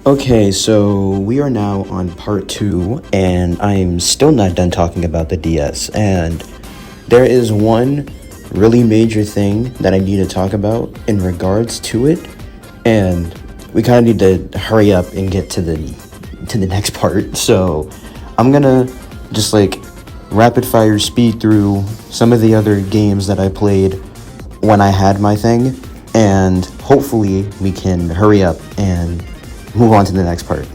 Okay, so we are now on part 2, and I'm still not done talking about the DS. And there is one really major thing that I need to talk about in regards to it, and we kind of need to hurry up and get to the next part. So I'm gonna just rapid fire speed through some of the other games that I played when I had my thing, and hopefully we can hurry up and move on to the next part.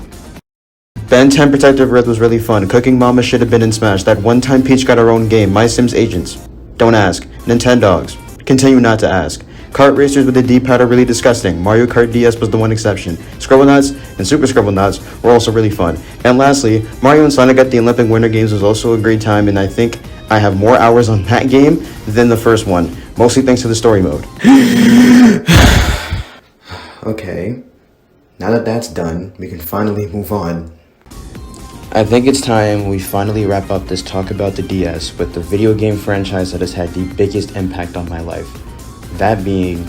Ben 10 Protective Earth was really fun. Cooking Mama should have been in Smash. That one time Peach got her own game. My Sims Agents. Don't ask. Nintendogs. Continue not to ask. Kart racers with the D-pad are really disgusting. Mario Kart DS was the one exception. Scribblenauts and Super Scribblenauts were also really fun. And lastly, Mario and Sonic at the Olympic Winter Games was also a great time, and I think I have more hours on that game than the first one. Mostly thanks to the story mode. Okay. Now that that's done, we can finally move on. I think it's time we finally wrap up this talk about the DS with the video game franchise that has had the biggest impact on my life. That being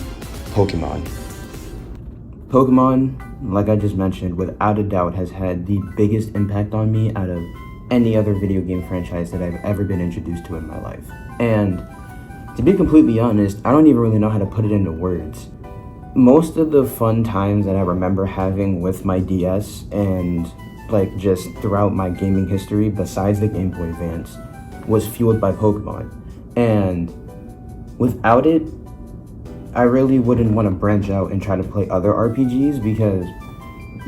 Pokemon. Pokemon, like I just mentioned, without a doubt has had the biggest impact on me out of any other video game franchise that I've ever been introduced to in my life. And to be completely honest, I don't even really know how to put it into words. Most of the fun times that I remember having with my DS and just throughout my gaming history besides the Game Boy Advance was fueled by Pokemon. And without it, I really wouldn't want to branch out and try to play other RPGs because,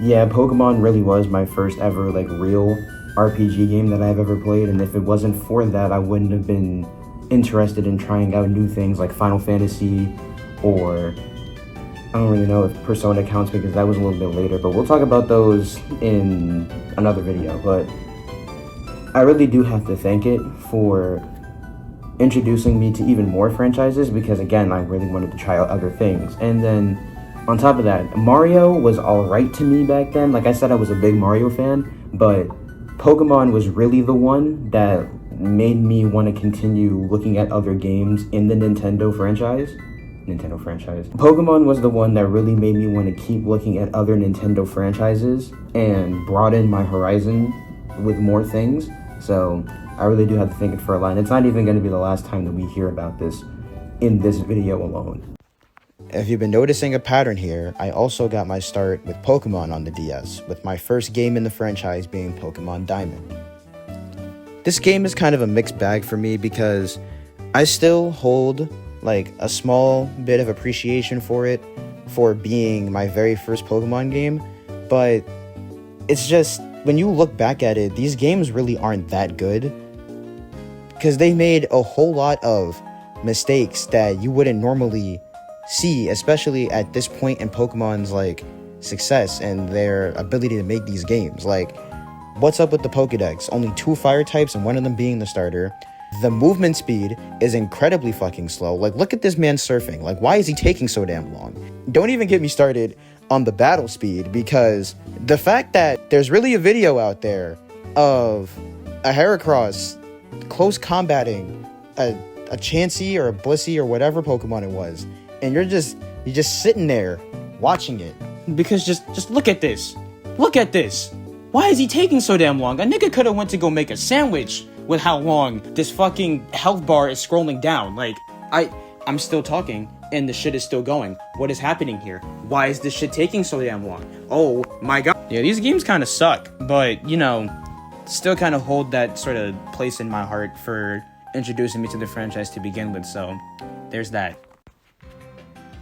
yeah, Pokemon really was my first ever real RPG game that I've ever played, and if it wasn't for that, I wouldn't have been interested in trying out new things like Final Fantasy, or I don't really know if Persona counts because that was a little bit later, but we'll talk about those in another video. But I really do have to thank it for introducing me to even more franchises because, again, I really wanted to try out other things. And then on top of that, Mario was alright to me back then. Like I said, I was a big Mario fan, but Pokemon was really the one that made me want to continue looking at other games in the Nintendo franchise. Pokemon was the one that really made me want to keep looking at other Nintendo franchises and broaden my horizon with more things. So I really do have to thank it for a lot. And it's not even going to be the last time that we hear about this in this video alone. If you've been noticing a pattern here, I also got my start with Pokemon on the DS, with my first game in the franchise being Pokemon Diamond. This game is kind of a mixed bag for me because I still hold a small bit of appreciation for it for being my very first Pokemon game, but it's just, when you look back at it, these games really aren't that good because they made a whole lot of mistakes that you wouldn't normally see, especially at this point in Pokemon's success and their ability to make these games. What's up with the Pokedex? Only 2 fire types and one of them being the starter. The movement speed is incredibly fucking slow. Look at this man surfing. Why is he taking so damn long? Don't even get me started on the battle speed, because the fact that there's really a video out there of a Heracross close combating a Chansey or a Blissey or whatever Pokemon it was, and you're just sitting there watching it. Because just look at this. Look at this. Why is he taking so damn long? A nigga could have went to go make a sandwich with how long this fucking health bar is scrolling down. I'm still talking, and the shit is still going. What is happening here? Why is this shit taking so damn long? Oh my god. Yeah, these games kind of suck, but, still kind of hold that sort of place in my heart for introducing me to the franchise to begin with, so there's that.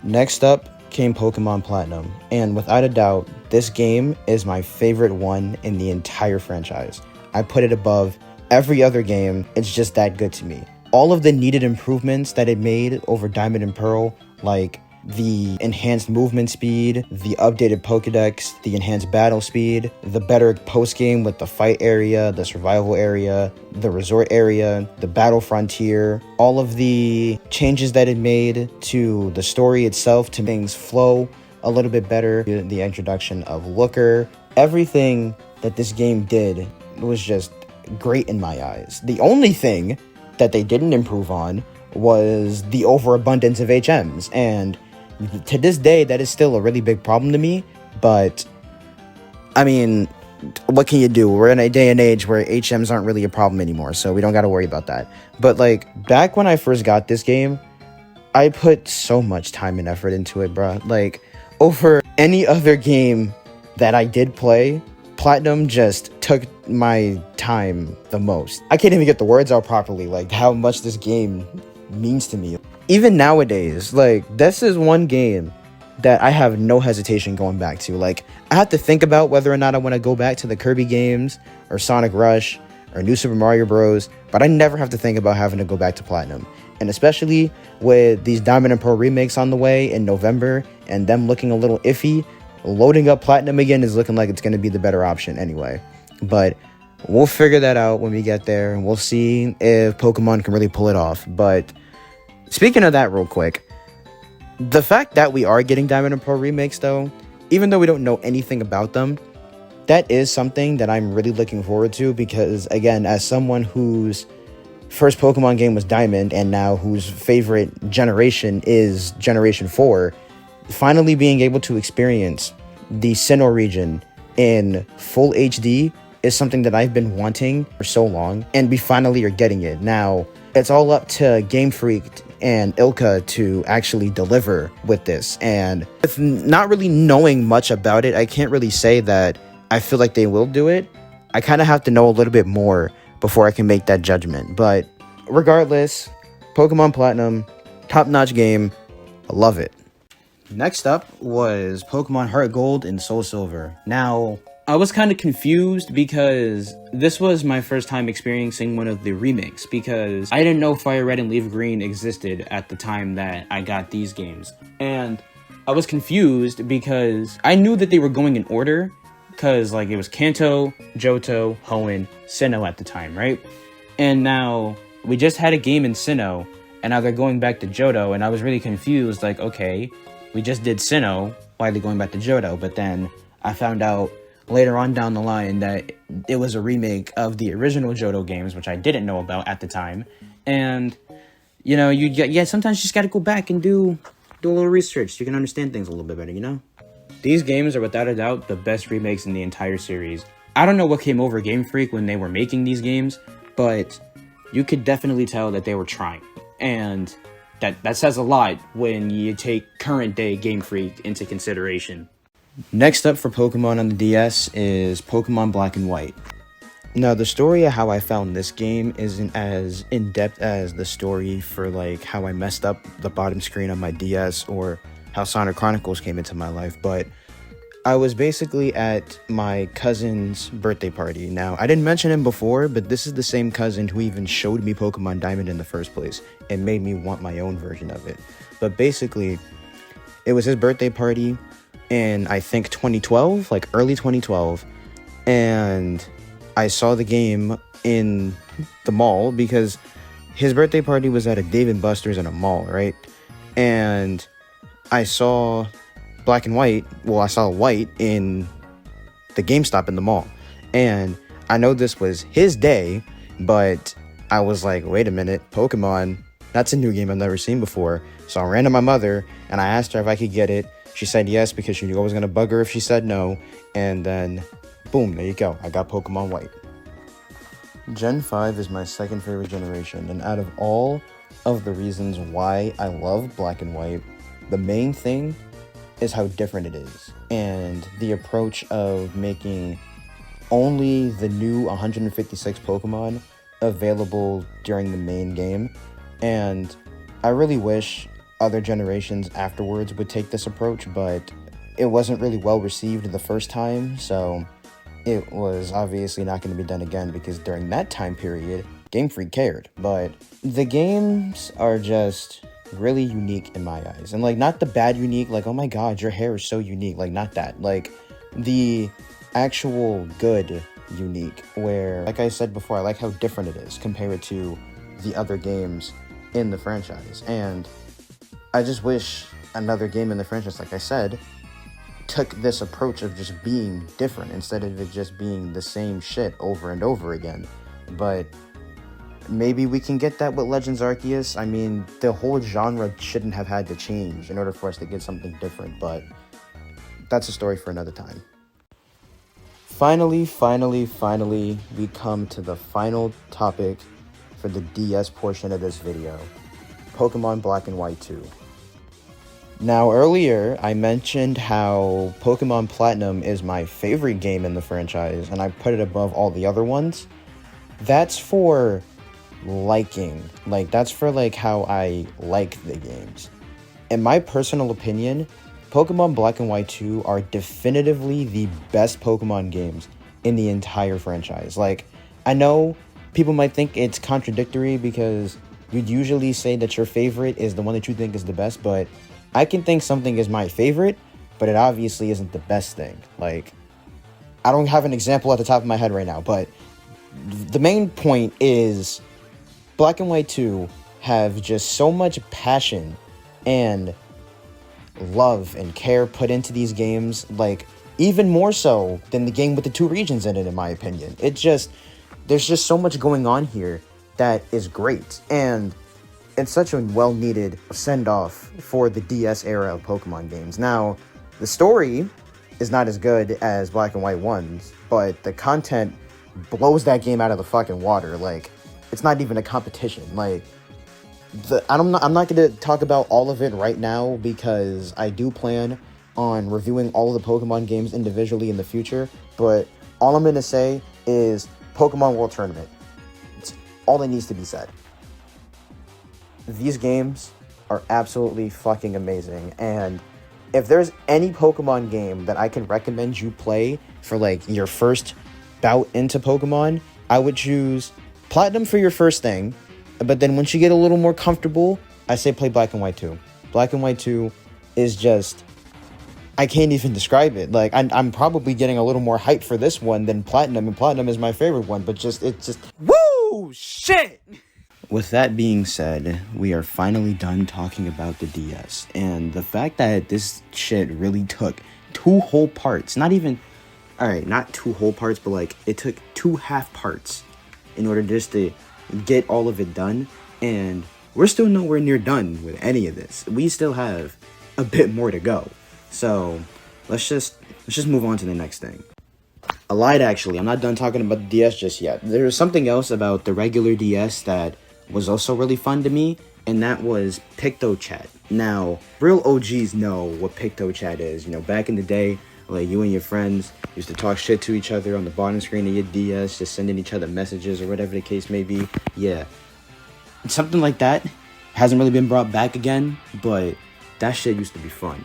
Next up came Pokemon Platinum, and without a doubt, this game is my favorite one in the entire franchise. I put it above every other game. It's just that good to me. All of the needed improvements that it made over Diamond and Pearl, like the enhanced movement speed, the updated Pokedex, the enhanced battle speed, the better post-game with the fight area, the survival area, the resort area, the battle frontier, all of the changes that it made to the story itself to make things flow a little bit better, the introduction of Looker, everything that this game did was just great in my eyes. The only thing that they didn't improve on was the overabundance of HMs, and to this day that is still a really big problem to me, but I mean, what can you do? We're in a day and age where HMs aren't really a problem anymore, so we don't got to worry about that. But like back when I first got this game, I put so much time and effort into it, bruh. Like over any other game that I did play, Platinum just took my time the most. I can't even get the words out properly, like how much this game means to me. Even nowadays, like this is one game that I have no hesitation going back to. Like I have to think about whether or not I want to go back to the Kirby games or Sonic Rush or New Super Mario Bros, but I never have to think about having to go back to Platinum. And especially with these Diamond and Pearl remakes on the way in November and them looking a little iffy, loading up Platinum again is looking like it's going to be the better option anyway. But we'll figure that out when we get there, and we'll see if Pokemon can really pull it off. But speaking of that real quick, the fact that we are getting Diamond and Pearl remakes, though, even though we don't know anything about them, that is something that I'm really looking forward to because, again, as someone whose first Pokemon game was Diamond and now whose favorite generation is Generation 4, finally being able to experience the Sinnoh region in full HD is something that I've been wanting for so long, and we finally are getting it. Now, it's all up to Game Freak and Ilka to actually deliver with this, and with not really knowing much about it, I can't really say that I feel like they will do it. I kind of have to know a little bit more before I can make that judgment, but regardless, Pokemon Platinum, top-notch game, I love it. Next up was Pokemon Heart Gold and Soul Silver. Now, I was kind of confused because this was my first time experiencing one of the remakes because I didn't know Fire Red and Leaf Green existed at the time that I got these games. And I was confused because I knew that they were going in order because like it was Kanto, Johto, Hoenn, Sinnoh at the time, right? And now we just had a game in Sinnoh and now they're going back to Johto, and I was really confused, like, okay, we just did Sinnoh, why are they going back to Johto? But then I found out later on down the line that it was a remake of the original Johto games, which I didn't know about at the time. And, you know, sometimes you just gotta go back and do a little research so you can understand things a little bit better, you know? These games are without a doubt the best remakes in the entire series. I don't know what came over Game Freak when they were making these games, but you could definitely tell that they were trying. And that says a lot when you take current day Game Freak into consideration. Next up for Pokemon on the DS is Pokemon Black and White. Now, the story of how I found this game isn't as in-depth as the story for like how I messed up the bottom screen on my DS or how Sonic Chronicles came into my life, but I was basically at my cousin's birthday party. Now, I didn't mention him before, but this is the same cousin who even showed me Pokemon Diamond in the first place and made me want my own version of it. But basically, it was his birthday party in, I think, 2012, like early 2012, and I saw the game in the mall because his birthday party was at a Dave & Buster's in a mall, right? And I saw Black and White, well, I saw White in the GameStop in the mall, and I know this was his day, but I was like, wait a minute, Pokemon, that's a new game I've never seen before. So I ran to my mother, and I asked her if I could get it. She said yes, because she knew I was going to bug her if she said no, and then, boom, there you go, I got Pokemon White. Gen 5 is my second favorite generation, and out of all of the reasons why I love Black and White, the main thing is how different it is, and the approach of making only the new 156 Pokemon available during the main game. And I really wish other generations afterwards would take this approach, but it wasn't really well received the first time, so it was obviously not going to be done again because during that time period, Game Freak cared. But the games are just really unique in my eyes, and like not the bad unique, like oh my god your hair is so unique, like not that, like the actual good unique, where like I said before, I like how different it is compared to the other games in the franchise. And I just wish another game in the franchise, like I said, took this approach of just being different instead of it just being the same shit over and over again. But maybe we can get that with Legends Arceus. I mean, the whole genre shouldn't have had to change in order for us to get something different, but that's a story for another time. Finally, we come to the final topic for the DS portion of this video. Pokemon Black and White 2. Now, earlier, I mentioned how Pokemon Platinum is my favorite game in the franchise, and I put it above all the other ones. That's for liking. That's for, how I like the games. In my personal opinion, Pokemon Black and White 2 are definitively the best Pokemon games in the entire franchise. I know people might think it's contradictory because you'd usually say that your favorite is the one that you think is the best, but I can think something is my favorite, but it obviously isn't the best thing. I don't have an example at the top of my head right now, but the main point is Black and White 2 have just so much passion and love and care put into these games, even more so than the game with the 2 regions in it, in my opinion. There's just so much going on here that is great, and it's such a well-needed send-off for the DS era of Pokemon games. Now, the story is not as good as Black and White 1's, but the content blows that game out of the fucking water. It's not even a competition. I'm not going to talk about all of it right now because I do plan on reviewing all of the Pokemon games individually in the future, but all I'm going to say is Pokemon World Tournament. It's all that needs to be said. These games are absolutely fucking amazing, and if there's any Pokemon game that I can recommend you play for your first bout into Pokemon, I would choose Platinum for your first thing, but then once you get a little more comfortable, I say play Black and White 2. Black and White 2 is just, I can't even describe it. I'm probably getting a little more hype for this one than Platinum, and Platinum is my favorite one, but woo, shit! With that being said, we are finally done talking about the DS, and the fact that this shit really took 2 whole parts, not 2 whole parts, but it took 2 half parts in order just to get all of it done, and we're still nowhere near done with any of this. We still have a bit more to go, so let's just move on to the next thing. I lied, actually. I'm not done talking about the DS just yet. There's something else about the regular DS that was also really fun to me, and that was PictoChat. Now, real OGs know what PictoChat is. Back in the day, you and your friends used to talk shit to each other on the bottom screen of your DS, just sending each other messages or whatever the case may be. Yeah, something like that hasn't really been brought back again, but that shit used to be fun.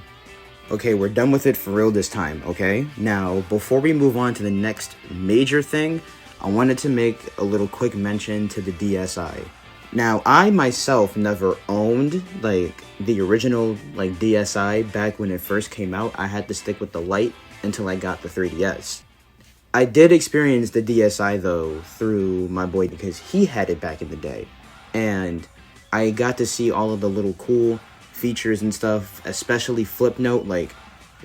Okay, we're done with it for real this time, okay? Now, before we move on to the next major thing, I wanted to make a little quick mention to the DSi. Now, I myself never owned, the original, DSi back when it first came out. I had to stick with the Lite until I got the 3DS. I did experience the DSi, though, through my boy because he had it back in the day. And I got to see all of the little cool features and stuff, especially Flipnote.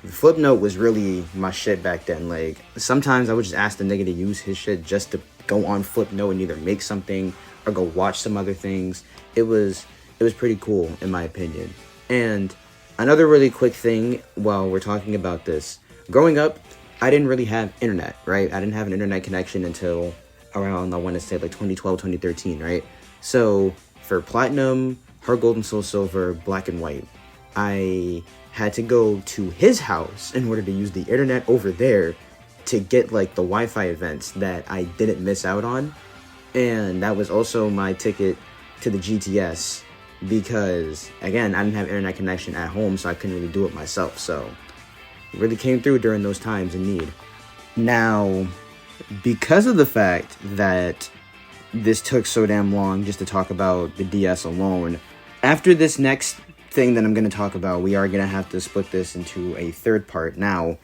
Flipnote was really my shit back then. Sometimes I would just ask the nigga to use his shit just to go on Flipnote and either make something or go watch some other things. It was pretty cool, in my opinion. And another really quick thing while we're talking about this, growing up, I didn't really have internet, right? I didn't have an internet connection until around, I want to say 2012, 2013, right? So for Platinum, Heart Gold and Soul Silver, Black and White, I had to go to his house in order to use the internet over there to get the Wi-Fi events that I didn't miss out on. And that was also my ticket to the GTS because, again, I didn't have internet connection at home, so I couldn't really do it myself. So it really came through during those times in need. Now, because of the fact that this took so damn long just to talk about the DS alone, after this next thing that I'm going to talk about, we are going to have to split this into a third part. Now,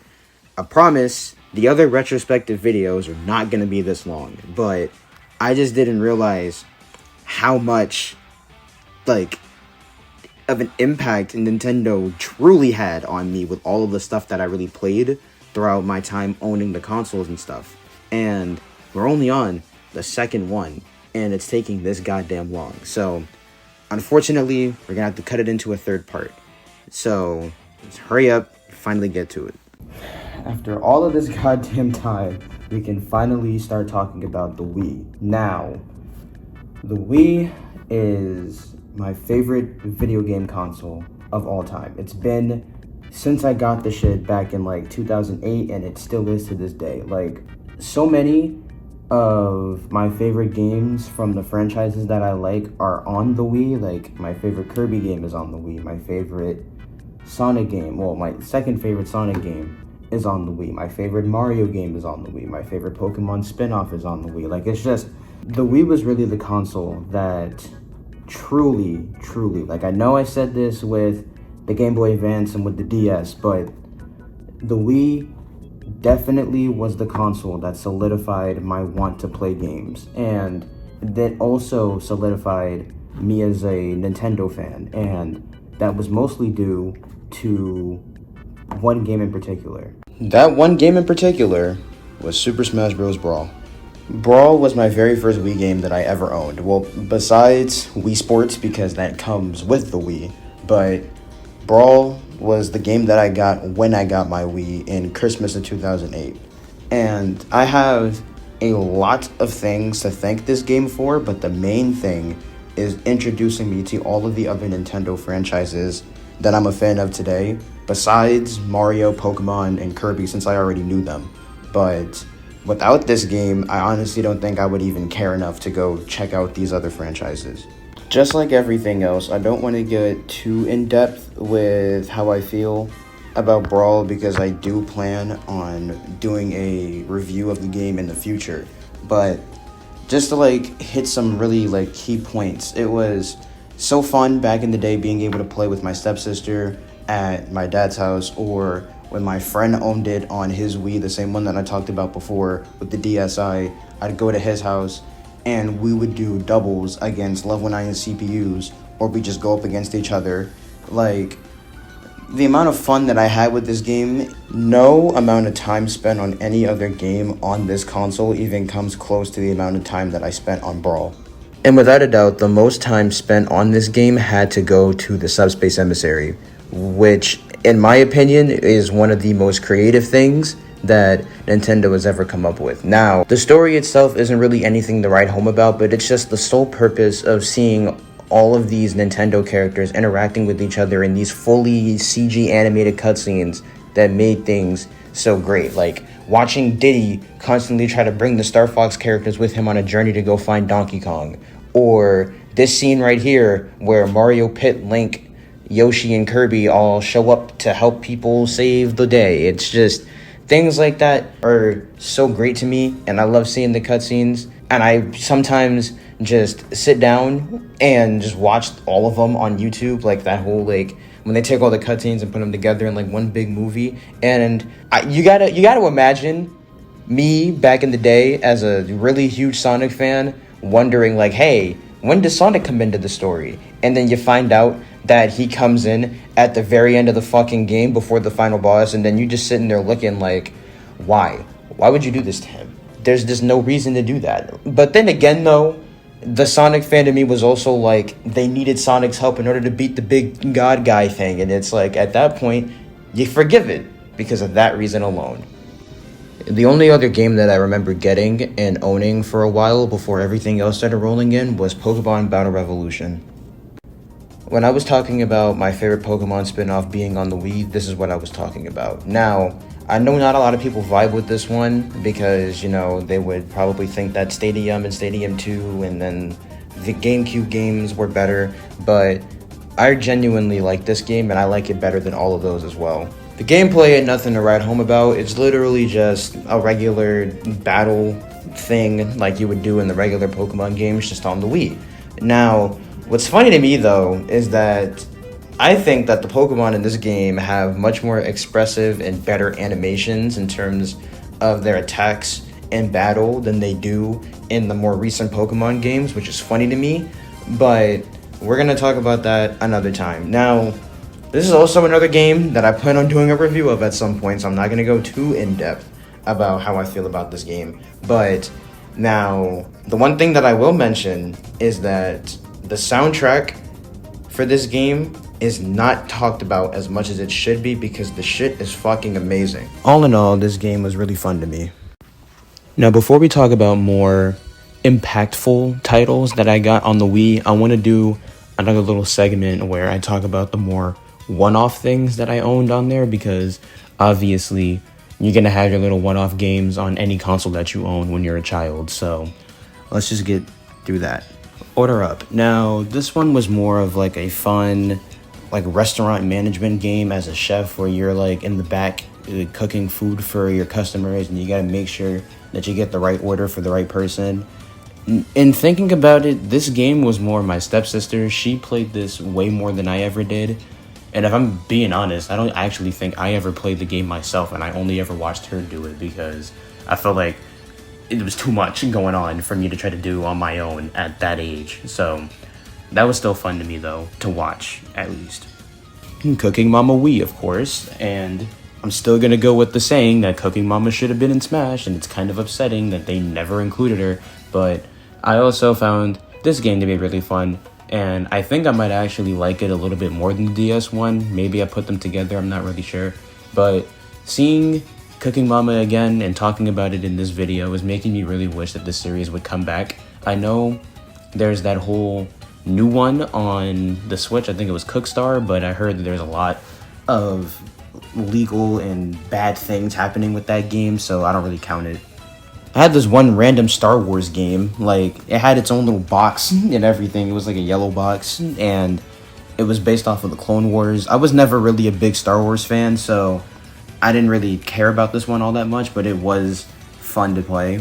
I promise the other retrospective videos are not going to be this long, but I just didn't realize how much, of an impact Nintendo truly had on me with all of the stuff that I really played throughout my time owning the consoles and stuff. And we're only on the second one, and it's taking this goddamn long. So, unfortunately, we're gonna have to cut it into a third part. So, let's hurry up, finally get to it. after all of this goddamn time, we can finally start talking about the Wii. Now, the Wii is my favorite video game console of all time. It's been since I got the shit back in like 2008, and it still is to this day. Like, so many of my favorite games from the franchises that I like are on the Wii. Like, my favorite Kirby game is on the Wii. My favorite Sonic game, well, my second favorite Sonic game is on the Wii. My favorite Mario game is on the Wii. My favorite Pokemon spin-off is on the Wii. Like, it's just, the Wii was really the console that truly, like, I know I said this with the Game Boy Advance and with the DS, but the Wii definitely was the console that solidified my want to play games, and that also solidified me as a Nintendo fan, and that was mostly due to one game in particular. That one game in particular was Super Smash Bros. Brawl. Brawl was my very first Wii game that I ever owned. Well, besides Wii Sports, because that comes with the Wii, but Brawl was the game that I got when I got my Wii in Christmas of 2008. And I have a lot of things to thank this game for, but the main thing is introducing me to all of the other Nintendo franchises that I'm a fan of today, besides Mario, Pokemon, and Kirby, since I already knew them. But without this game, I honestly don't think I would even care enough to go check out these other franchises. Just like everything else, I don't want to get too in-depth with how I feel about Brawl, because I do plan on doing a review of the game in the future. But just to like hit some really like key points, it was so fun back in the day being able to play with my stepsister at my dad's house, or when my friend owned it on his Wii, the same one that I talked about before with the DSi. I'd go to his house and we would do doubles against level 9 CPUs, or we just go up against each other. Like, the amount of fun that I had with this game, no amount of time spent on any other game on this console even comes close to the amount of time that I spent on Brawl. And without a doubt, the most time spent on this game had to go to the Subspace Emissary, which, in my opinion, is one of the most creative things that Nintendo has ever come up with. Now, the story itself isn't really anything to write home about, but it's just the sole purpose of seeing all of these Nintendo characters interacting with each other in these fully CG animated cutscenes that made things so great. Like, watching Diddy constantly try to bring the Star Fox characters with him on a journey to go find Donkey Kong. Or this scene right here where Mario, Pit, Link, Yoshi, and Kirby all show up to help people save the day. It's just, things like that are so great to me, and I love seeing the cutscenes. And I sometimes just sit down and just watch all of them on YouTube, like that whole, like, when they take all the cutscenes and put them together in like one big movie. And you gotta imagine me back in the day as a really huge Sonic fan wondering, like, hey, when does Sonic come into the story? And then you find out that he comes in at the very end of the fucking game before the final boss, and then you just sitting there looking like, why would you do this to him? There's just no reason to do that. But then again, though, the Sonic fan to me was also like, they needed Sonic's help in order to beat the big god guy thing, and it's like, at that point, you forgive it because of that reason alone. The only other game that I remember getting and owning for a while before everything else started rolling in was Pokemon Battle Revolution. When I was talking about my favorite Pokemon spin-off being on the Wii, this is what I was talking about. Now, I know not a lot of people vibe with this one because, you know, they would probably think that Stadium and Stadium 2 and then the GameCube games were better, but I genuinely like this game and I like it better than all of those as well. The gameplay ain't nothing to write home about. It's literally just a regular battle thing like you would do in the regular Pokemon games, just on the Wii. Now, what's funny to me, though, is that I think that the Pokemon in this game have much more expressive and better animations in terms of their attacks in battle than they do in the more recent Pokemon games, which is funny to me, but we're going to talk about that another time. Now, this is also another game that I plan on doing a review of at some point, so I'm not going to go too in-depth about how I feel about this game. But now, the one thing that I will mention is that the soundtrack for this game is not talked about as much as it should be because the shit is fucking amazing. All in all, this game was really fun to me. Now, before we talk about more impactful titles that I got on the Wii, I want to do another little segment where I talk about the more one-off things that I owned on there, because obviously you're going to have your little one-off games on any console that you own when you're a child. So let's just get through that. Order Up. Now, this one was more of like a fun, like restaurant management game as a chef, where you're like in the back cooking food for your customers, and you got to make sure that you get the right order for the right person. In thinking about it, this game was more my stepsister. She played this way more than I ever did. And if I'm being honest, I don't actually think I ever played the game myself, and I only ever watched her do it because I felt like it was too much going on for me to try to do on my own at that age. So that was still fun to me, though, to watch, at least. Cooking Mama Wii, of course, and I'm still gonna go with the saying that Cooking Mama should have been in Smash, and it's kind of upsetting that they never included her, but I also found this game to be really fun, and I think I might actually like it a little bit more than the DS one. Maybe I put them together, I'm not really sure, but seeing Cooking Mama again and talking about it in this video is making me really wish that this series would come back. I know there's that whole new one on the Switch, I think it was Cookstar, but I heard that there's a lot of legal and bad things happening with that game, so I don't really count it. I had this one random Star Wars game, like it had its own little box and everything. It was like a yellow box, and it was based off of the Clone Wars. I was never really a big Star Wars fan, so I didn't really care about this one all that much, but it was fun to play.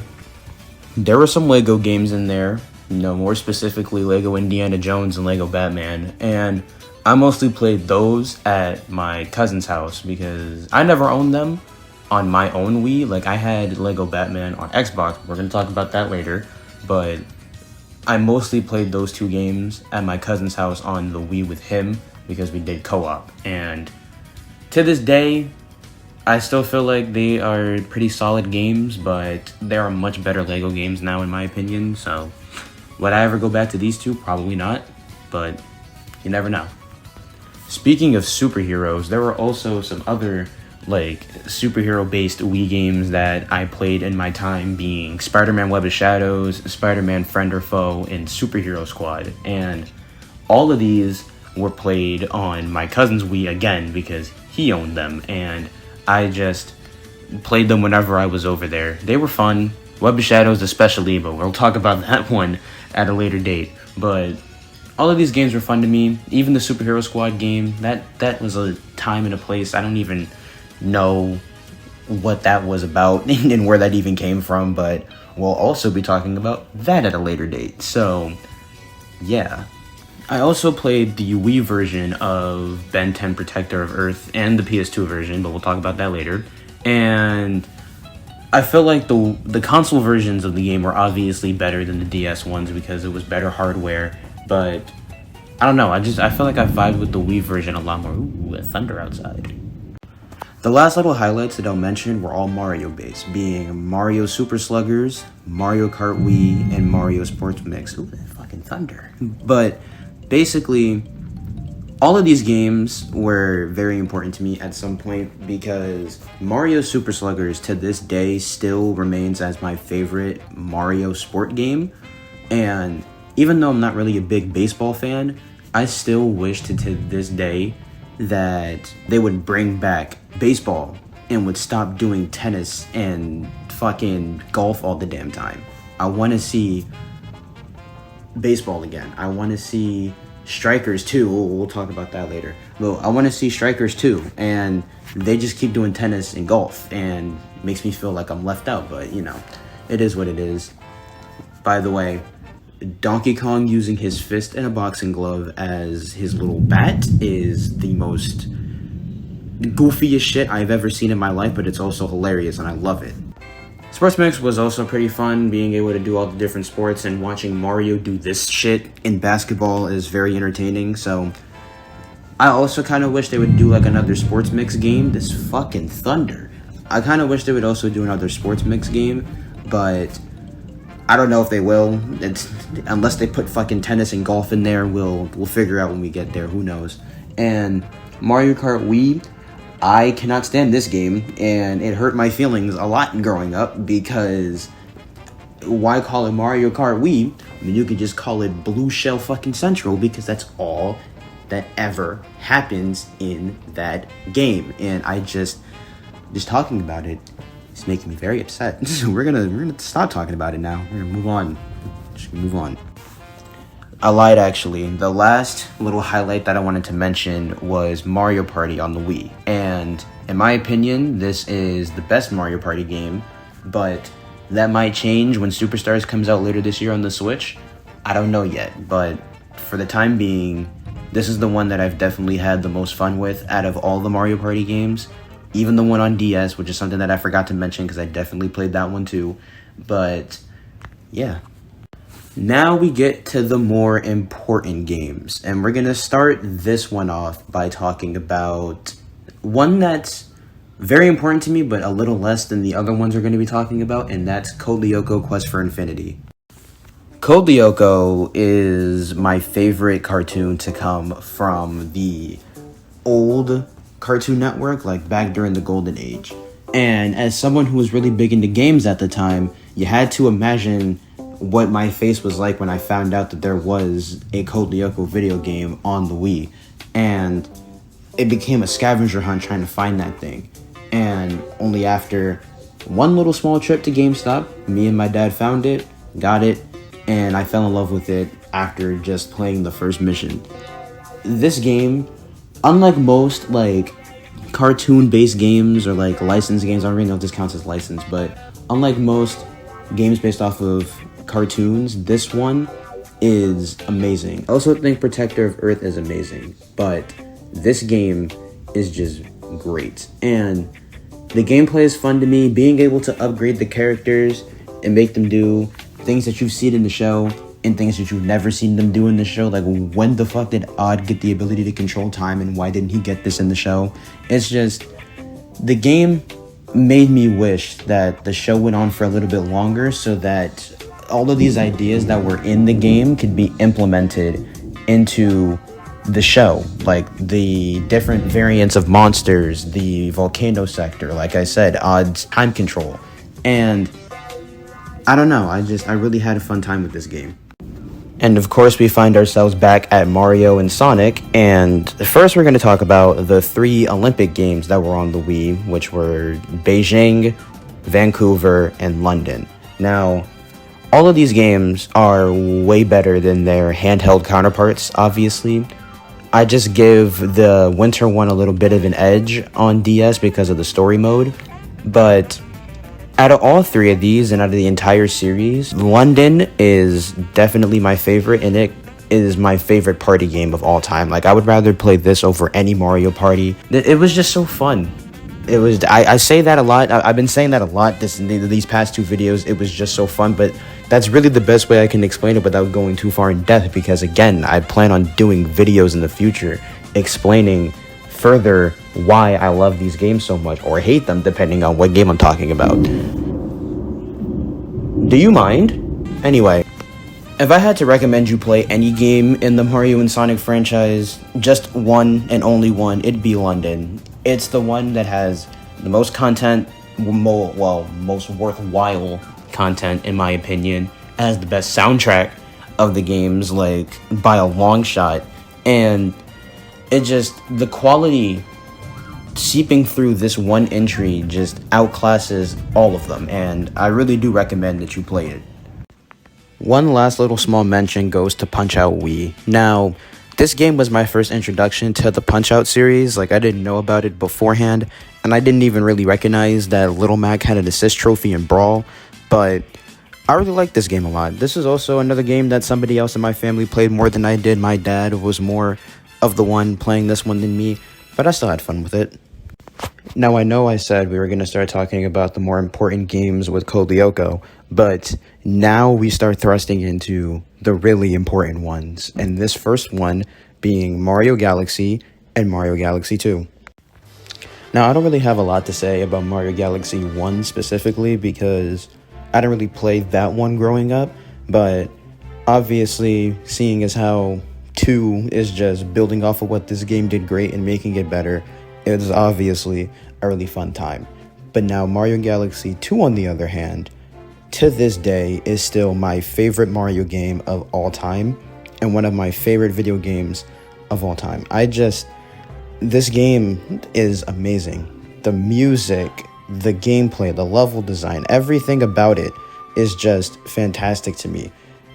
There were some Lego games in there, you know, more specifically Lego Indiana Jones and Lego Batman, and I mostly played those at my cousin's house because I never owned them on my own Wii. Like, I had Lego Batman on Xbox, we're going to talk about that later, but I mostly played those two games at my cousin's house on the Wii with him because we did co-op, and to this day, I still feel like they are pretty solid games, but there are much better Lego games now in my opinion, so would I ever go back to these two? Probably not, but you never know. Speaking of superheroes, there were also some other like superhero-based Wii games that I played in my time, being Spider-Man Web of Shadows, Spider-Man Friend or Foe, and Superhero Squad. And all of these were played on my cousin's Wii again because he owned them, and I just played them whenever I was over there. They were fun, Web of Shadows especially, but we'll talk about that one at a later date. But all of these games were fun to me. Even the Superhero Squad game, that was a time and a place. I don't even know what that was about and where that even came from, but we'll also be talking about that at a later date. So, yeah. I also played the Wii version of Ben 10 Protector of Earth and the PS2 version, but we'll talk about that later. And I feel like the console versions of the game were obviously better than the DS ones because it was better hardware, but I don't know, I feel like I vibe with the Wii version a lot more. Ooh, thunder outside. The last little highlights that I'll mention were all Mario based, being Mario Super Sluggers, Mario Kart Wii, and Mario Sports Mix. Ooh, that fucking thunder. But basically, all of these games were very important to me at some point because Mario Super Sluggers to this day still remains as my favorite Mario sport game. And even though I'm not really a big baseball fan, I still wish to this day that they would bring back baseball and would stop doing tennis and fucking golf all the damn time. I want to see baseball again. I want to see strikers too. We'll talk about that later. Well, I want to see strikers too, and they just keep doing tennis and golf, and it makes me feel like I'm left out, but you know, it is what it is. By the way, Donkey Kong using his fist and a boxing glove as his little bat is the most goofiest shit I've ever seen in my life, but it's also hilarious and I love it. Sports Mix was also pretty fun, being able to do all the different sports, and watching Mario do this shit in basketball is very entertaining, so I also kind of wish they would do like another Sports Mix game. This fucking thunder. I kind of wish they would also do another Sports Mix game, but I don't know if they will. Unless they put fucking tennis and golf in there, we'll figure out when we get there. Who knows? And Mario Kart Wii, I cannot stand this game, and it hurt my feelings a lot growing up because why call it Mario Kart Wii? I mean, you could just call it Blue Shell fucking Central because that's all that ever happens in that game. And I just talking about it is making me very upset. So we're gonna stop talking about it now. We're gonna move on. Just move on. I lied, actually. The last little highlight that I wanted to mention was Mario Party on the Wii. And in my opinion, this is the best Mario Party game, but that might change when Superstars comes out later this year on the Switch. I don't know yet, but for the time being, this is the one that I've definitely had the most fun with out of all the Mario Party games. Even the one on DS, which is something that I forgot to mention because I definitely played that one too. But yeah. Now we get to the more important games, and we're going to start this one off by talking about one that's very important to me, but a little less than the other ones we're going to be talking about, and that's Code Lyoko Quest for Infinity. Code Lyoko is my favorite cartoon to come from the old Cartoon Network, like back during the Golden Age. And as someone who was really big into games at the time, you had to imagine what my face was like when I found out that there was a Code Lyoko video game on the Wii. And it became a scavenger hunt trying to find that thing. And only after one little small trip to GameStop, me and my dad found it, got it, and I fell in love with it after just playing the first mission. This game, unlike most like cartoon-based games or like licensed games, I don't really know if this counts as licensed, but unlike most games based off of cartoons, this one is amazing. I also think Protector of Earth is amazing, but this game is just great. And the gameplay is fun to me. Being able to upgrade the characters and make them do things that you've seen in the show and things that you've never seen them do in the show. Like, when the fuck did Odd get the ability to control time, and why didn't he get this in the show? It's just, the game made me wish that the show went on for a little bit longer so that all of these ideas that were in the game could be implemented into the show, like the different variants of monsters, the volcano sector, like I said, Odd's time control. And I don't know, I really had a fun time with this game. And of course, we find ourselves back at Mario and Sonic, and first we're going to talk about the 3 Olympic Games that were on the Wii, which were Beijing, Vancouver, and London. Now, all of these games are way better than their handheld counterparts, obviously. I just give the winter one a little bit of an edge on DS because of the story mode, but out of all 3 of these and out of the entire series, London is definitely my favorite, and it is my favorite party game of all time. Like, I would rather play this over any Mario Party. It was just so fun. It was, I say that a lot. I've been saying that a lot these past 2 videos. It was just so fun, but that's really the best way I can explain it without going too far in depth, because again, I plan on doing videos in the future explaining further why I love these games so much, or hate them, depending on what game I'm talking about. Do you mind? Anyway, if I had to recommend you play any game in the Mario and Sonic franchise, just one and only one, it'd be London. It's the one that has the most content, most worthwhile content, in my opinion. It has the best soundtrack of the games, like, by a long shot. And it just, the quality seeping through this one entry just outclasses all of them, and I really do recommend that you play it. One last little small mention goes to Punch-Out Wii. Now, this game was my first introduction to the Punch-Out series. Like, I didn't know about it beforehand, and I didn't even really recognize that Little Mac had an assist trophy in Brawl, but I really like this game a lot. This is also another game that somebody else in my family played more than I did. My dad was more of the one playing this one than me, but I still had fun with it. Now, I know I said we were going to start talking about the more important games with Code Lyoko, but now we start thrusting into the really important ones, and this first one being Mario Galaxy and Mario Galaxy 2. Now, I don't really have a lot to say about Mario Galaxy 1 specifically because I didn't really play that one growing up, but obviously, seeing as how 2 is just building off of what this game did great and making it better. It is obviously a really fun time. But now Mario Galaxy 2, on the other hand, to this day is still my favorite Mario game of all time and one of my favorite video games of all time. This game is amazing. The music, the gameplay, the level design, everything about it is just fantastic to me.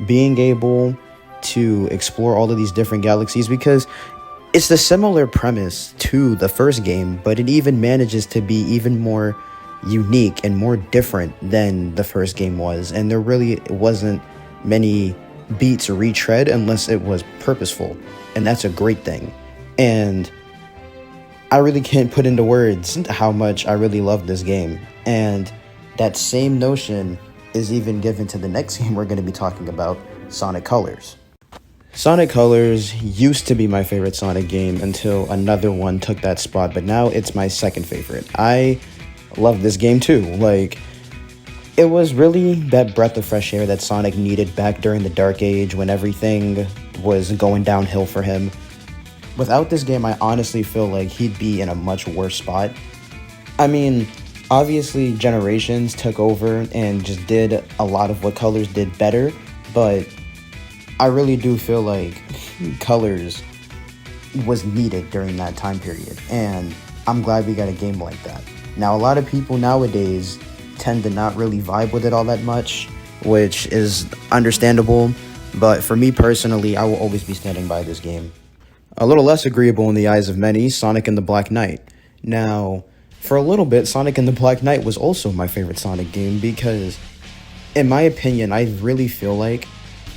Being able to explore all of these different galaxies, because it's the similar premise to the first game, but it even manages to be even more unique and more different than the first game was. And there really wasn't many beats or retread unless it was purposeful. And that's a great thing. And I really can't put into words how much I really love this game. And that same notion is even given to the next game we're going to be talking about, Sonic Colors. Sonic Colors used to be my favorite Sonic game until another one took that spot, but now it's my second favorite. I love this game too. Like, it was really that breath of fresh air that Sonic needed back during the Dark Age when everything was going downhill for him. Without this game, I honestly feel like he'd be in a much worse spot. I mean, obviously Generations took over and just did a lot of what Colors did better, but I really do feel like Colors was needed during that time period, and I'm glad we got a game like that. Now, a lot of people nowadays tend to not really vibe with it all that much, which is understandable, but for me personally, I will always be standing by this game. A little less agreeable in the eyes of many, Sonic and the Black Knight. Now, for a little bit, Sonic and the Black Knight was also my favorite Sonic game because, in my opinion, I really feel like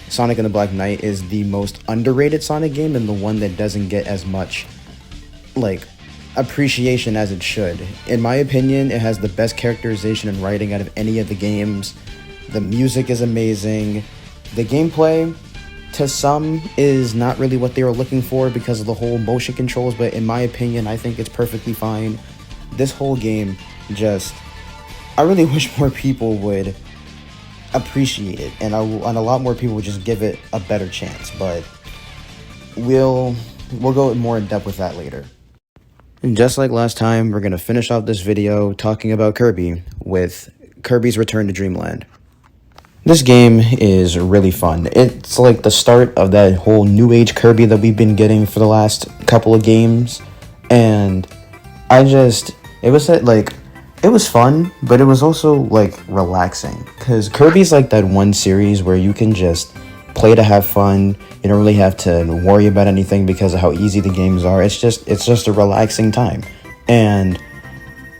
Sonic and the Black Knight is the most underrated Sonic game and the one that doesn't get as much, appreciation as it should. In my opinion, it has the best characterization and writing out of any of the games. The music is amazing. The gameplay, to some, is not really what they were looking for because of the whole motion controls, but in my opinion, I think it's perfectly fine. This whole game I really wish more people would appreciate it, and a lot more people would just give it a better chance, but we'll go more in depth with that later. And just like last time, we're going to finish off this video talking about Kirby with Kirby's Return to Dreamland. This game is really fun. It's like the start of that whole new age Kirby that we've been getting for the last couple of games, and it was fun, but it was also relaxing, because Kirby's like that one series where you can just play to have fun. You don't really have to worry about anything because of how easy the games are. It's just a relaxing time, and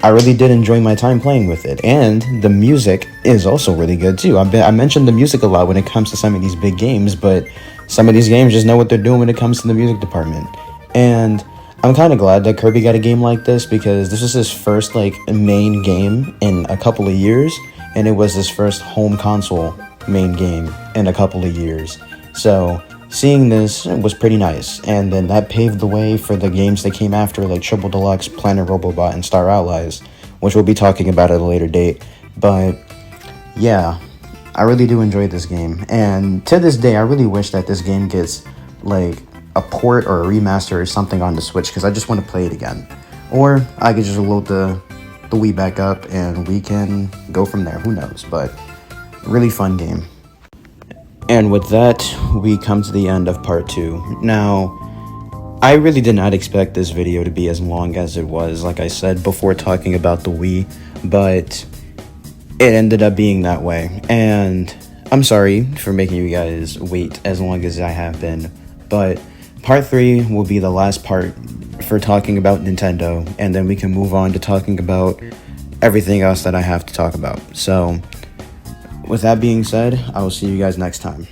I really did enjoy my time playing with it. And the music is also really good too. I mentioned the music a lot when it comes to some of these big games, but some of these games just know what they're doing when it comes to the music department. And I'm kind of glad that Kirby got a game like this, because this was his first main game in a couple of years, and it was his first home console main game in a couple of years. So seeing this was pretty nice, and then that paved the way for the games that came after, like Triple Deluxe, Planet Robobot, and Star Allies, which we'll be talking about at a later date. But yeah, I really do enjoy this game, and to this day I really wish that this game gets a port or a remaster or something on the Switch, because I just want to play it again. Or I could just load the Wii back up and we can go from there, who knows, but really fun game. And with that, we come to the end of part 2. Now, I really did not expect this video to be as long as it was, like I said before talking about the Wii, but it ended up being that way. And I'm sorry for making you guys wait as long as I have been, but part 3 will be the last part for talking about Nintendo, and then we can move on to talking about everything else that I have to talk about. So with that being said, I will see you guys next time.